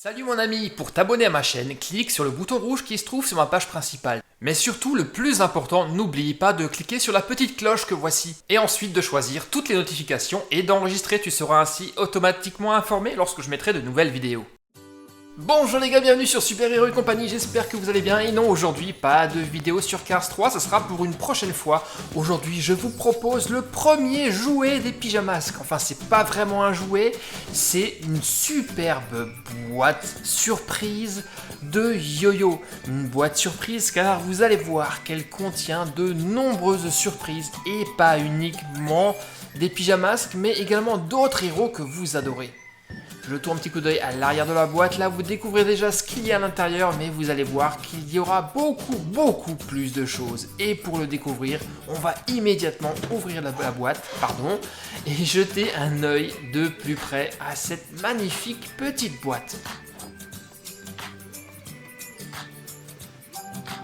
Salut mon ami, pour t'abonner à ma chaîne, clique sur le bouton rouge qui se trouve sur ma page principale. Mais surtout, le plus important, n'oublie pas de cliquer sur la petite cloche que voici. Et ensuite de choisir toutes les notifications et d'enregistrer, tu seras ainsi automatiquement informé lorsque je mettrai de nouvelles vidéos. Bonjour les gars, bienvenue sur Super Hero et compagnie, j'espère que vous allez bien. Et non, aujourd'hui, pas de vidéo sur Cars 3, ça sera pour une prochaine fois. Aujourd'hui, je vous propose le premier jouet des pyjamasques. Enfin, c'est pas vraiment un jouet, c'est une superbe boîte surprise de yo-yo. Une boîte surprise car vous allez voir qu'elle contient de nombreuses surprises et pas uniquement des pyjamasques, mais également d'autres héros que vous adorez. Je tourne un petit coup d'œil à l'arrière de la boîte, là vous découvrez déjà ce qu'il y a à l'intérieur, mais vous allez voir qu'il y aura beaucoup plus de choses. Et pour le découvrir, on va immédiatement ouvrir la boîte, et jeter un œil de plus près à cette magnifique petite boîte.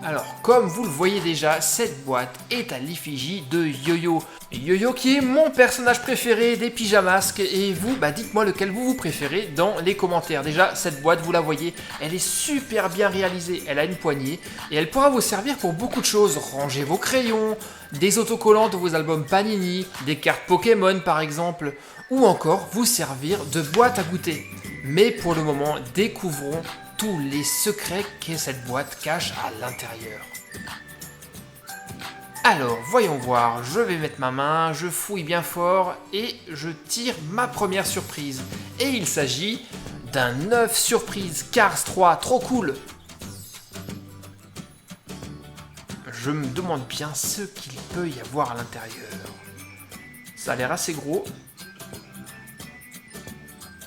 Alors, comme vous le voyez déjà, cette boîte est à l'effigie de Yo-Yo. Yo-Yo qui est mon personnage préféré des pyjamasques. Et vous, dites-moi lequel vous préférez dans les commentaires. Déjà, cette boîte, vous la voyez, elle est super bien réalisée. Elle a une poignée et elle pourra vous servir pour beaucoup de choses. Ranger vos crayons, des autocollants de vos albums Panini, des cartes Pokémon par exemple, ou encore vous servir de boîte à goûter. Mais pour le moment, découvrons tous les secrets que cette boîte cache à l'intérieur. Alors, voyons voir, je vais mettre ma main, je fouille bien fort et je tire ma première surprise. Et il s'agit d'un œuf surprise Cars 3, trop cool. Je me demande bien ce qu'il peut y avoir à l'intérieur. Ça a l'air assez gros.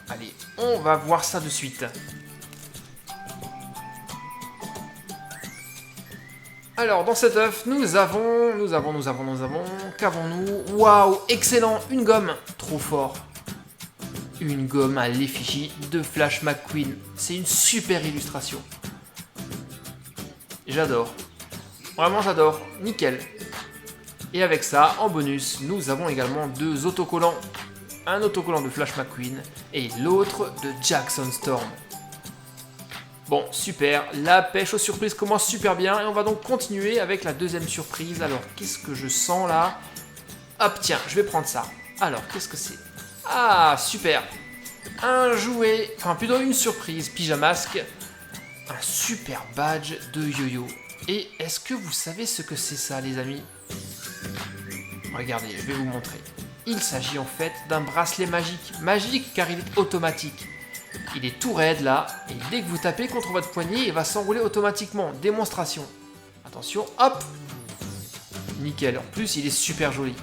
Allez, on va voir ça de suite. Alors, dans cet œuf, nous avons... Qu'avons-nous? Waouh, excellent, une gomme. Trop fort. Une gomme à l'effigie de Flash McQueen. C'est une super illustration. J'adore. Vraiment, j'adore. Nickel. Et avec ça, en bonus, nous avons également deux autocollants. Un autocollant de Flash McQueen et l'autre de Jackson Storm. Bon, super, la pêche aux surprises commence super bien et on va donc continuer avec la deuxième surprise. Alors, qu'est-ce que je sens là? Hop, tiens, je vais prendre ça. Alors, qu'est-ce que c'est? Ah, super. Un jouet, enfin plutôt une surprise pyjamasque. Un super badge de yo-yo. Et est-ce que vous savez ce que c'est ça, les amis? Regardez, je vais vous montrer. Il s'agit en fait d'un bracelet magique. Magique car il est automatique. Il est tout raide là, et dès que vous tapez contre votre poignet, il va s'enrouler automatiquement. Démonstration. Attention, hop. Nickel, en plus il est super joli.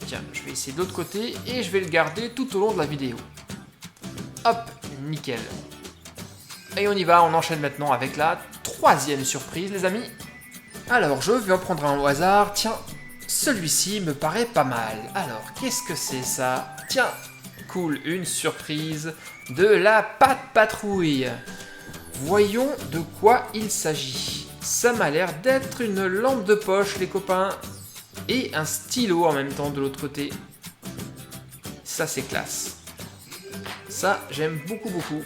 Tiens, je vais essayer de l'autre côté, et je vais le garder tout au long de la vidéo. Hop, nickel. Et on y va, on enchaîne maintenant avec la troisième surprise les amis. Alors, je vais en prendre un au hasard. Tiens, celui-ci me paraît pas mal. Alors, qu'est-ce que c'est ça? Tiens, cool, une surprise de la Pat Patrouille. Voyons de quoi il s'agit. Ça m'a l'air d'être une lampe de poche, les copains, et un stylo en même temps de l'autre côté. Ça, c'est classe. Ça, j'aime beaucoup.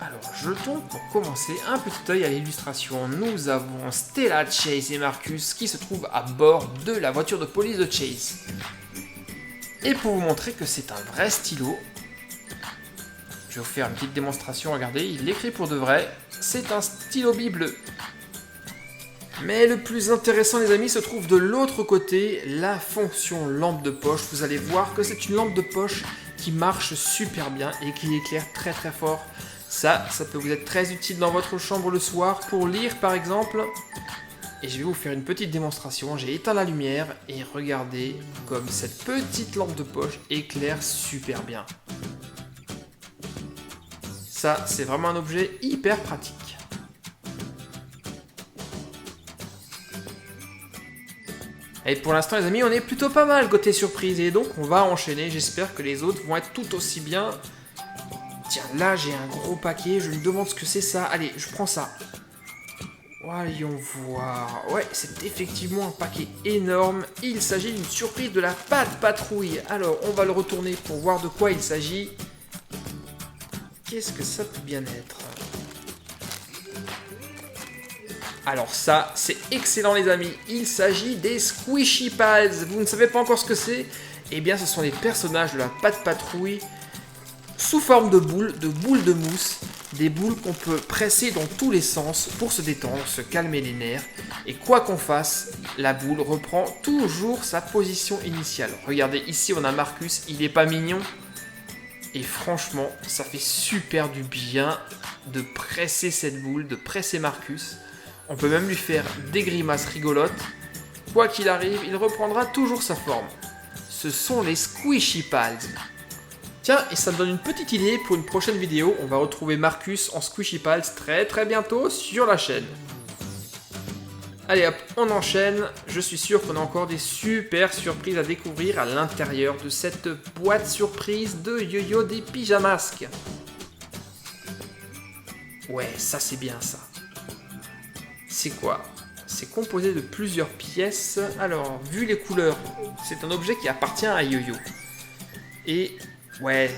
Alors, jetons pour commencer un petit œil à l'illustration. Nous avons Stella, Chase et Marcus qui se trouvent à bord de la voiture de police de Chase. Et pour vous montrer que c'est un vrai stylo, je vais vous faire une petite démonstration, regardez, il écrit pour de vrai, c'est un stylo bleu. Mais le plus intéressant les amis se trouve de l'autre côté, la fonction lampe de poche. Vous allez voir que c'est une lampe de poche qui marche super bien et qui éclaire très fort. Ça peut vous être très utile dans votre chambre le soir pour lire par exemple. Et je vais vous faire une petite démonstration. J'ai éteint la lumière et regardez comme cette petite lampe de poche éclaire super bien. Ça, c'est vraiment un objet hyper pratique. Et pour l'instant les amis, on est plutôt pas mal côté surprise et donc on va enchaîner. J'espère que les autres vont être tout aussi bien. Tiens, là j'ai un gros paquet, je me demande ce que c'est ça. Allez, je prends ça. voyons voir. Ouais, c'est effectivement un paquet énorme. Il s'agit d'une surprise de la pâte patrouille. Alors, on va le retourner pour voir de quoi il s'agit. Qu'est-ce que ça peut bien être? Alors ça, c'est excellent les amis. Il s'agit des Squishy Pals. Vous ne savez pas encore ce que c'est? Eh bien, ce sont les personnages de la pâte patrouille sous forme de boules de mousse. Des boules qu'on peut presser dans tous les sens pour se détendre, se calmer les nerfs. Et quoi qu'on fasse, la boule reprend toujours sa position initiale. Regardez, ici on a Marcus, il n'est pas mignon. Et franchement, ça fait super du bien de presser cette boule, de presser Marcus. On peut même lui faire des grimaces rigolotes. Quoi qu'il arrive, il reprendra toujours sa forme. Ce sont les Squishy Pals. Tiens, et ça me donne une petite idée pour une prochaine vidéo. On va retrouver Marcus en Squishy Pals très bientôt sur la chaîne. Allez hop, on enchaîne. Je suis sûr qu'on a encore des super surprises à découvrir à l'intérieur de cette boîte surprise de Yo-Yo des Pyjamasques. Ouais, ça c'est bien ça. C'est quoi? C'est composé de plusieurs pièces. Alors, vu les couleurs, c'est un objet qui appartient à Yo-Yo. Et... ouais,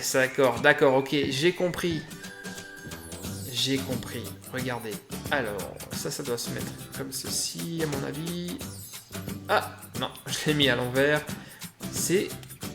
d'accord, ok, j'ai compris. J'ai compris, regardez. Alors, ça doit se mettre comme ceci, à mon avis. Ah, non, je l'ai mis à l'envers. C'est...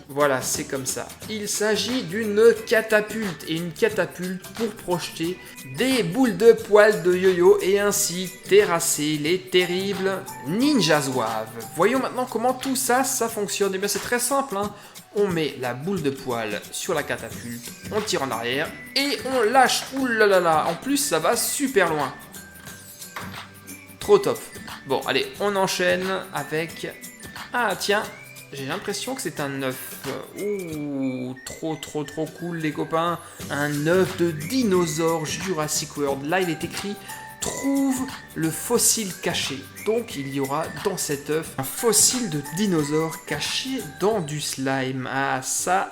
voilà, c'est comme ça. Il s'agit d'une catapulte. Et une catapulte pour projeter des boules de poils de Yo-Yo et ainsi terrasser les terribles ninja zouaves. Voyons maintenant comment tout ça fonctionne. Et bien c'est très simple, hein. On met la boule de poils sur la catapulte, on tire en arrière et on lâche. Ouh là là là, en plus ça va super loin. Trop top. Bon, allez, on enchaîne avec... ah tiens, j'ai l'impression que c'est un œuf. Ouh, trop cool les copains. Un œuf de dinosaure Jurassic World. Là il est écrit « Trouve le fossile caché ». Donc il y aura dans cet œuf un fossile de dinosaure caché dans du slime. Ah ça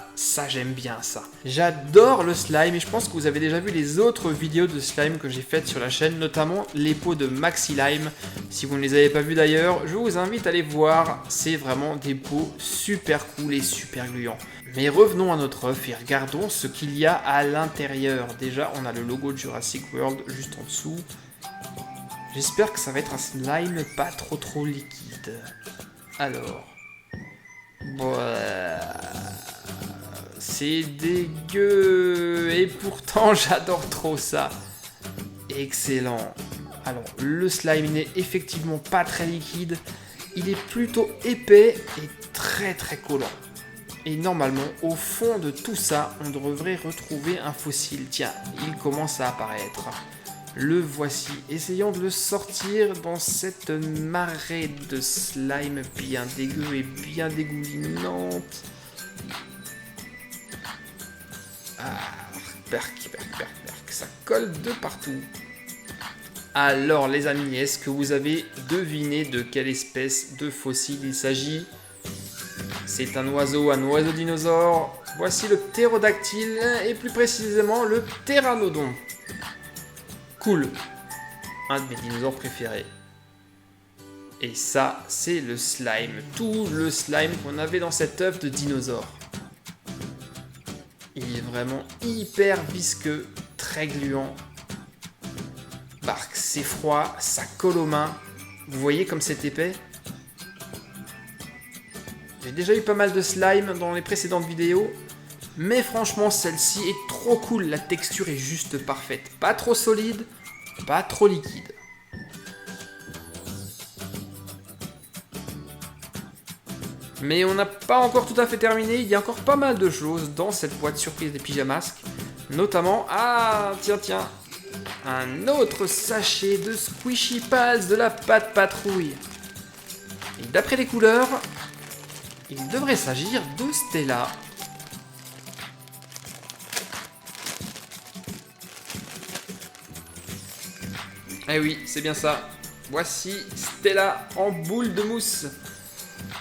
j'aime bien ça. J'adore le slime et je pense que vous avez déjà vu les autres vidéos de slime que j'ai faites sur la chaîne, notamment les pots de Maxi Lime. Si vous ne les avez pas vus d'ailleurs, je vous invite à les voir. C'est vraiment des pots super cool et super gluants. Mais revenons à notre œuf et regardons ce qu'il y a à l'intérieur. Déjà on a le logo de Jurassic World juste en dessous. J'espère que ça va être un slime pas trop liquide. Alors... c'est dégueu. Et pourtant, j'adore trop ça. Excellent. Alors, le slime n'est effectivement pas très liquide. Il est plutôt épais et très collant. Et normalement, au fond de tout ça, on devrait retrouver un fossile. Tiens, il commence à apparaître. Le voici. Essayons de le sortir dans cette marée de slime bien dégueu et bien dégoulinante. Ah, perc, ça colle de partout. Alors les amis, est-ce que vous avez deviné de quelle espèce de fossile il s'agit? C'est un oiseau dinosaure. Voici le ptérodactyle et plus précisément le pteranodon. Cool, un de mes dinosaures préférés. Et ça, c'est le slime. Tout le slime qu'on avait dans cet œuf de dinosaure. Il est vraiment hyper visqueux, très gluant. Bark, c'est froid, ça colle aux mains. Vous voyez comme c'est épais? J'ai déjà eu pas mal de slime dans les précédentes vidéos. Mais franchement, celle-ci est trop cool. La texture est juste parfaite. Pas trop solide, pas trop liquide. Mais on n'a pas encore tout à fait terminé. Il y a encore pas mal de choses dans cette boîte surprise des Pyjamasques. Notamment, ah, tiens, un autre sachet de Squishy Pals de la pâte patrouille. Et d'après les couleurs, il devrait s'agir de Stella. Eh oui, c'est bien ça. Voici Stella en boule de mousse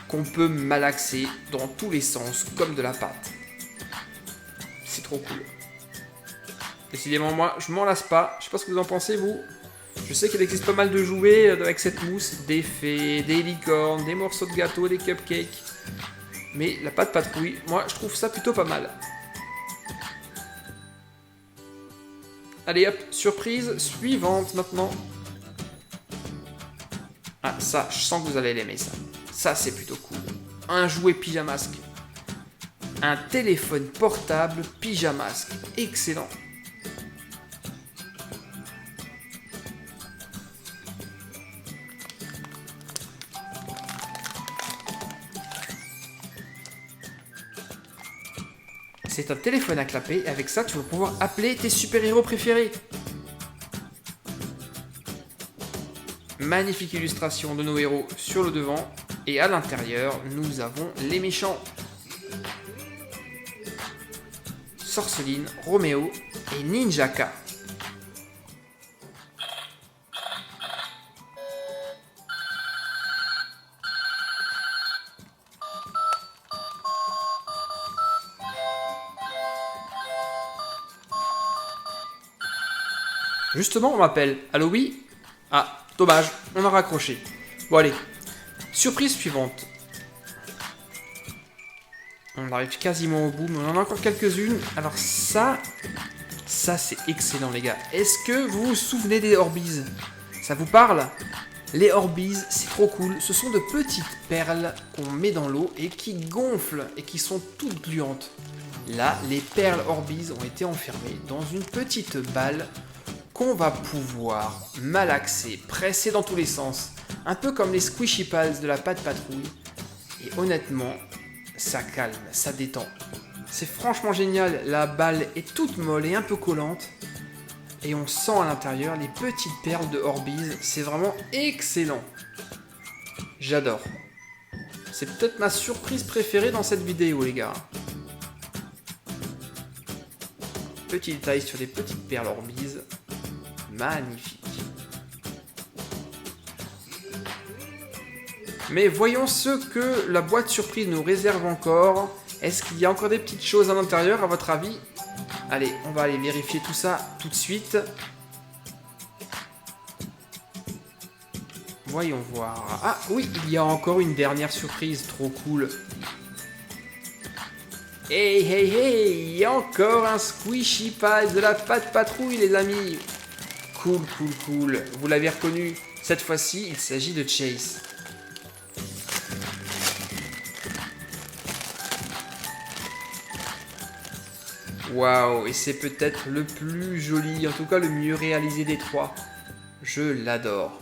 qu'on peut malaxer dans tous les sens comme de la pâte. C'est trop cool. Décidément, moi, je m'en lasse pas. Je sais pas ce que vous en pensez, vous. Je sais qu'il existe pas mal de jouets avec cette mousse, des fées, des licornes, des morceaux de gâteau, des cupcakes. Mais la pâte patrouille, moi je trouve ça plutôt pas mal. Allez hop, surprise suivante maintenant. Ah ça, je sens que vous allez l'aimer ça. Ça c'est plutôt cool. Un jouet pyjamasque. Un téléphone portable pyjamasque. Excellent. C'est un téléphone à clapper et avec ça tu vas pouvoir appeler tes super-héros préférés. Magnifique illustration de nos héros sur le devant et à l'intérieur nous avons les méchants. Sorceline, Roméo et Ninjaka. Justement, on m'appelle. Allô, oui? Ah, dommage, on a raccroché. Bon, allez. Surprise suivante. On arrive quasiment au bout, mais on en a encore quelques-unes. Alors ça c'est excellent, les gars. Est-ce que vous vous souvenez des Orbeez? Ça vous parle? Les Orbeez, c'est trop cool. Ce sont de petites perles qu'on met dans l'eau et qui gonflent et qui sont toutes gluantes. Là, les perles Orbeez ont été enfermées dans une petite balle qu'on va pouvoir malaxer, presser dans tous les sens, un peu comme les Squishy Pals de la pâte patrouille. Et honnêtement, ça calme, ça détend. C'est franchement génial, la balle est toute molle et un peu collante. Et on sent à l'intérieur les petites perles de Orbeez, c'est vraiment excellent. J'adore. C'est peut-être ma surprise préférée dans cette vidéo, les gars. Petit détail sur les petites perles Orbeez. Magnifique. Mais voyons ce que la boîte surprise nous réserve encore. Est-ce qu'il y a encore des petites choses à l'intérieur à votre avis? Allez, on va aller vérifier tout ça tout de suite. Voyons voir. Ah oui, il y a encore une dernière surprise, trop cool. Hey, hey, hey, il y a encore un Squishy Pal de la pâte patrouille, les amis. Cool, cool, cool. Vous l'avez reconnu. Cette fois-ci, il s'agit de Chase. Waouh, et c'est peut-être le plus joli, en tout cas le mieux réalisé des trois. Je l'adore.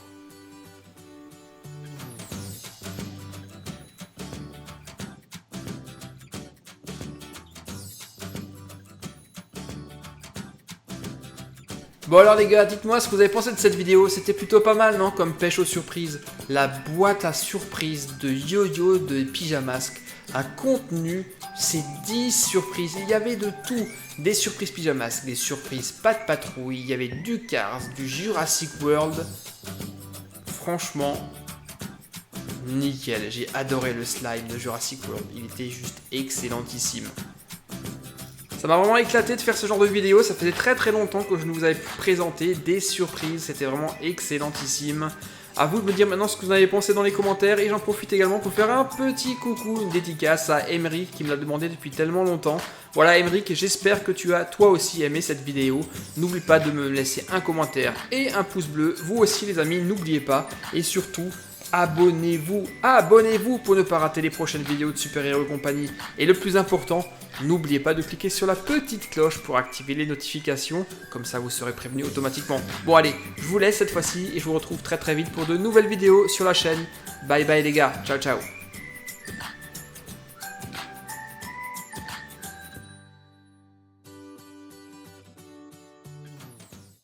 Bon alors les gars, dites-moi ce que vous avez pensé de cette vidéo, c'était plutôt pas mal non, comme pêche aux surprises. La boîte à surprises de Yo-Yo de Pyjamasque a contenu ces 10 surprises. Il y avait de tout, des surprises Pyjamasque, des surprises Pâte Patrouille, il y avait du Cars, du Jurassic World. Franchement, nickel, j'ai adoré le slime de Jurassic World, il était juste excellentissime. Ça m'a vraiment éclaté de faire ce genre de vidéo, ça faisait très longtemps que je ne vous avais présenté des surprises, c'était vraiment excellentissime. A vous de me dire maintenant ce que vous en avez pensé dans les commentaires et j'en profite également pour faire un petit coucou, une dédicace à Emeric qui me l'a demandé depuis tellement longtemps. Voilà Emeric, j'espère que tu as toi aussi aimé cette vidéo. N'oublie pas de me laisser un commentaire et un pouce bleu. Vous aussi les amis, n'oubliez pas et surtout abonnez-vous pour ne pas rater les prochaines vidéos de super-héros et compagnie. Et le plus important, n'oubliez pas de cliquer sur la petite cloche pour activer les notifications, comme ça vous serez prévenu automatiquement. Bon allez, je vous laisse cette fois-ci et je vous retrouve très vite pour de nouvelles vidéos sur la chaîne. Bye bye les gars, ciao ciao.